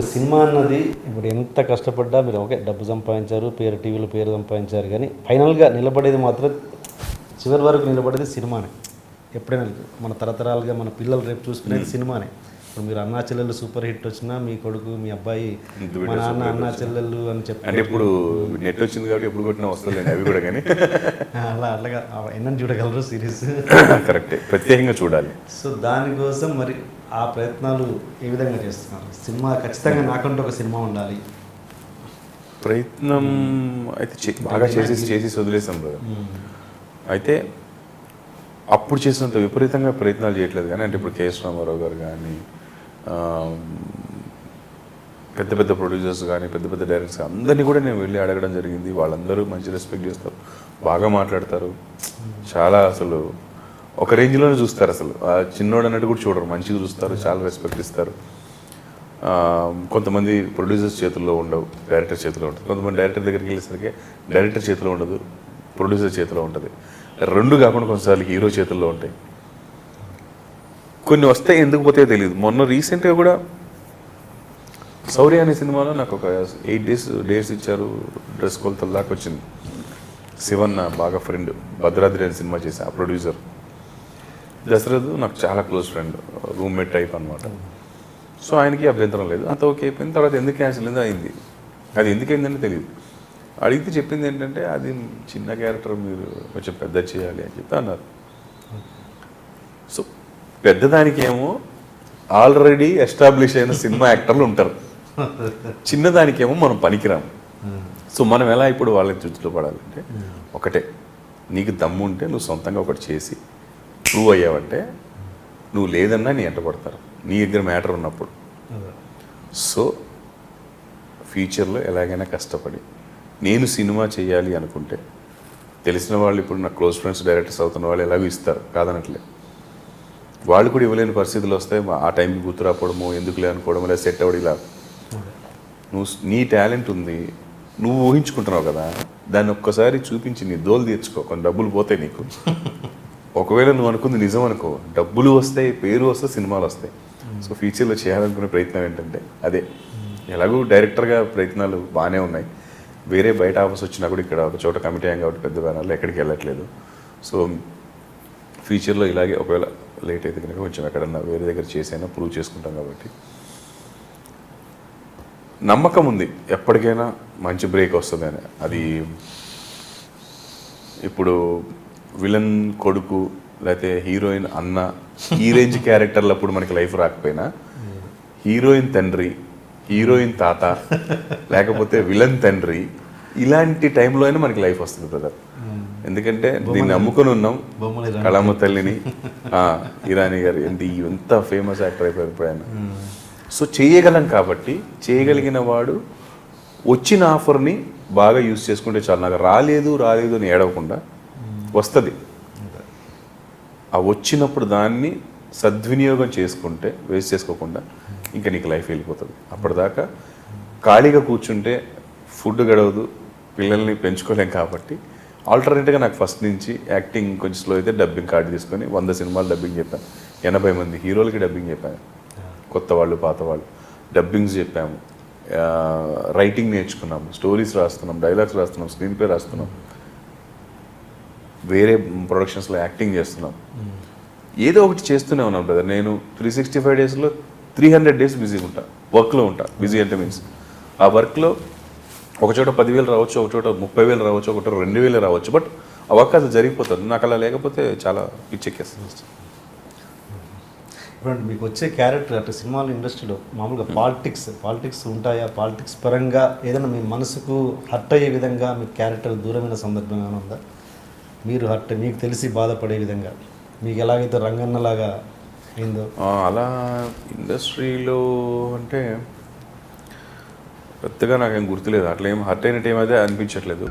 ఇప్పుడు సినిమా అన్నది ఇప్పుడు ఎంత కష్టపడ్డా మీరు ఓకే డబ్బు సంపాదించారు, పేరు టీవీలో పేరు సంపాదించారు, కానీ ఫైనల్గా నిలబడేది మాత్రం చివరి వరకు నిలబడేది సినిమానే. ఎప్పుడైనా మన తరతరాలుగా మన పిల్లలు రేపు చూసుకునేది సినిమానే. ఇప్పుడు మీరు అన్నా చెల్లెళ్ళు సూపర్ హిట్ వచ్చినా మీ కొడుకు మీ అబ్బాయి మా నాన్న అన్నా చెల్లెళ్ళు అని చెప్పి అంటే ఇప్పుడు నెట్ వచ్చింది కాబట్టి ఎప్పుడు కొట్టినా వస్తుంది అవి కూడా, కానీ అలాగా ఎన్నని చూడగలరు సిరీస్. కరెక్టే, ప్రత్యేకంగా చూడాలి. సో దానికోసం మరి ఆ ప్రయత్నాలు ఏ విధంగా చేస్తున్నారు? సినిమా ఖచ్చితంగా నాకంటూ ఒక సినిమా ఉండాలి ప్రయత్నం అయితే బాగా చేసి వదిలేసాం కదా. అయితే అప్పుడు చేసినంత విపరీతంగా ప్రయత్నాలు చేయట్లేదు, కానీ అంటే ఇప్పుడు కేఎస్ రామారావు గారు కానీ పెద్ద పెద్ద ప్రొడ్యూసర్స్ కానీ పెద్ద పెద్ద డైరెక్టర్స్ అందరినీ కూడా నేను వెళ్ళి అడగడం జరిగింది. వాళ్ళందరూ మంచి రెస్పెక్ట్ చేస్తారు, బాగా మాట్లాడతారు, చాలా అసలు ఒక రేంజ్లోనే చూస్తారు. అసలు చిన్నోడు అన్నట్టు కూడా చూడరు, మంచిగా చూస్తారు, చాలా రెస్పెక్ట్ ఇస్తారు. కొంతమంది ప్రొడ్యూసర్స్ చేతుల్లో ఉండవు, డైరెక్టర్ చేతిలో ఉంటుంది. కొంతమంది డైరెక్టర్ దగ్గరికి వెళ్ళేసరికి డైరెక్టర్ చేతిలో ఉండదు, ప్రొడ్యూసర్ చేతిలో ఉంటుంది. రెండు కాకుండా కొన్నిసార్లు హీరో చేతుల్లో ఉంటాయి. కొన్ని వస్తాయి, ఎందుకు పోతాయో తెలియదు. మొన్న రీసెంట్గా కూడా శౌర్య అనే సినిమాలో నాకు ఒక 8 డేస్ ఇచ్చారు, డ్రెస్ కొలతల దాకా వచ్చింది. శివన్న బాగా ఫ్రెండ్, భద్రాద్రి అనే సినిమా చేసి ఆ ప్రొడ్యూసర్ దశరథ్ నాకు చాలా క్లోజ్ ఫ్రెండ్, రూమ్మేట్ టైప్ అనమాట. సో ఆయనకి అభ్యంతరం లేదు, అంత ఓకే అయిపోయిన తర్వాత ఎందుకు క్యాన్సిల్ అయింది, అది ఎందుకైందని తెలియదు. అడిగితే చెప్పింది ఏంటంటే అది చిన్న క్యారెక్టర్, మీరు కొంచెం పెద్ద చేయాలి అని చెప్పి అన్నారు. సో పెద్దదానికేమో ఆల్రెడీ ఎస్టాబ్లిష్ అయిన సినిమా యాక్టర్లు ఉంటారు, చిన్నదానికేమో మనం పనికిరాము. సో మనం ఎలా ఇప్పుడు వాళ్ళని చుట్టూ పడాలంటే ఒకటే, నీకు దమ్ము ఉంటే నువ్వు సొంతంగా ఒకటి చేసి ప్రూవ్ అయ్యావంటే నువ్వు లేదన్నా నీ ఎంట పడతారు, నీ దగ్గర మ్యాటర్ ఉన్నప్పుడు. సో ఫ్యూచర్లో ఎలాగైనా కష్టపడి నేను సినిమా చేయాలి అనుకుంటే తెలిసిన వాళ్ళు, ఇప్పుడు నా క్లోజ్ ఫ్రెండ్స్ డైరెక్టర్స్ అవుతున్న వాళ్ళు ఎలాగో ఇస్తారు, కాదనట్లే. వాళ్ళు కూడా ఇవ్వలేని పరిస్థితులు వస్తాయి, ఆ టైంకి గుర్తురాపోవడము, ఎందుకులే అనుకోవడం, లేదా సెట్ అవ్వడం. ఇలా నువ్వు నీ టాలెంట్ ఉంది, నువ్వు ఊహించుకుంటున్నావు కదా, దాన్ని ఒక్కసారి చూపించి నీ దోలు తీర్చుకో, కొన్ని డబ్బులు పోతాయి నీకు. ఒకవేళ నువ్వు అనుకుంది నిజం అనుకో, డబ్బులు వస్తాయి, పేరు వస్తాయి, సినిమాలు వస్తాయి. సో ఫ్యూచర్లో చేయాలనుకునే ప్రయత్నం ఏంటంటే అదే. ఎలాగో డైరెక్టర్గా ప్రయత్నాలు బాగానే ఉన్నాయి, వేరే బయట ఆఫర్స్ వచ్చినా కూడా ఇక్కడ ఒక చోట కమిటీ అయ్యాం కాబట్టి పెద్ద బ్యానర్లో ఎక్కడికి వెళ్ళట్లేదు. సో ఫ్యూచర్లో ఇలాగే ఒకవేళ లేట్ అయితే కనుక కొంచెం ఎక్కడన్నా వేరే దగ్గర చేసైనా ప్రూవ్ చేసుకుంటాం. కాబట్టి నమ్మకం ఉంది ఎప్పటికైనా మంచి బ్రేక్ వస్తుందని. అది ఇప్పుడు విలన్ కొడుకు లేకపోతే హీరోయిన్ అన్న ఈ రేంజ్ క్యారెక్టర్లు అప్పుడు మనకి లైఫ్ రాకపోయినా, హీరోయిన్ తండ్రి, హీరోయిన్ తాత, లేకపోతే విలన్ తండ్రి, ఇలాంటి టైంలో అయినా మనకి లైఫ్ వస్తుంది బ్రదర్. ఎందుకంటే దీన్ని నమ్ముకొని ఉన్నాం, కళమ్మ తల్లిని, ఇరానీ గారు ఎంత ఫేమస్ యాక్టర్ అయిపోయారు ఎప్పుడైనా. సో చేయగలం కాబట్టి, చేయగలిగిన వాడు వచ్చిన ఆఫర్ని బాగా యూజ్ చేసుకుంటే చాలు. నాకు రాలేదు అని ఏడవకుండా వస్తుంది, ఆ వచ్చినప్పుడు దాన్ని సద్వినియోగం చేసుకుంటే, వేస్ట్ చేసుకోకుండా ఇంకా నీకు లైఫ్ వెళ్ళిపోతుంది. అప్పటిదాకా ఖాళీగా కూర్చుంటే ఫుడ్ గడవదు, పిల్లల్ని పెంచుకోలేం. కాబట్టి ఆల్టర్నేట్గా నాకు ఫస్ట్ నుంచి యాక్టింగ్ కొంచెం స్లో అయితే డబ్బింగ్ కార్డు తీసుకొని 100 సినిమాలు డబ్బింగ్ చెప్పాను, 80 మంది హీరోలకి డబ్బింగ్ చెప్పాను, కొత్త వాళ్ళు పాత వాళ్ళు డబ్బింగ్స్ చెప్పాము, రైటింగ్ నేర్చుకున్నాము, స్టోరీస్ రాస్తున్నాం, డైలాగ్స్ రాస్తున్నాం, స్క్రీన్ ప్లే రాస్తున్నాం, వేరే ప్రొడక్షన్స్లో యాక్టింగ్ చేస్తున్నాం. ఏదో ఒకటి చేస్తూనే ఉన్నాను బ్రదర్. నేను 365 డేస్లో 300 డేస్ బిజీగా ఉంటా, వర్క్లో ఉంటా. బిజీ అంటే మీన్స్ ఆ వర్క్లో ఒక చోట 10,000 రావచ్చు, ఒక చోట 30,000 రావచ్చు, ఒక చోట 2,000 రావచ్చు. బట్ ఆ వర్క్ అది జరిగిపోతుంది. నాకు అలా లేకపోతే చాలా పిచ్చెక్కేస్తుంది. ఇప్పుడు మీకు వచ్చే క్యారెక్టర్ అంటే సినిమాల ఇండస్ట్రీలో మామూలుగా పాలిటిక్స్ ఉంటాయా? పాలిటిక్స్ పరంగా ఏదైనా మీ మనసుకు హర్ట్ అయ్యే విధంగా మీ క్యారెక్టర్ దూరమైన సందర్భం ఏమైనా ఉందా? మీరు మీకు తెలిసి బాధపడే విధంగా మీకు ఎలాగైతే రంగన్నలాగా అయిందో అలా ఇండస్ట్రీలో అంటే పెద్దగా నాకేం గుర్తులేదు, అట్లా ఏం హర్ట్ అయినట్టు ఏమైతే అనిపించట్లేదు.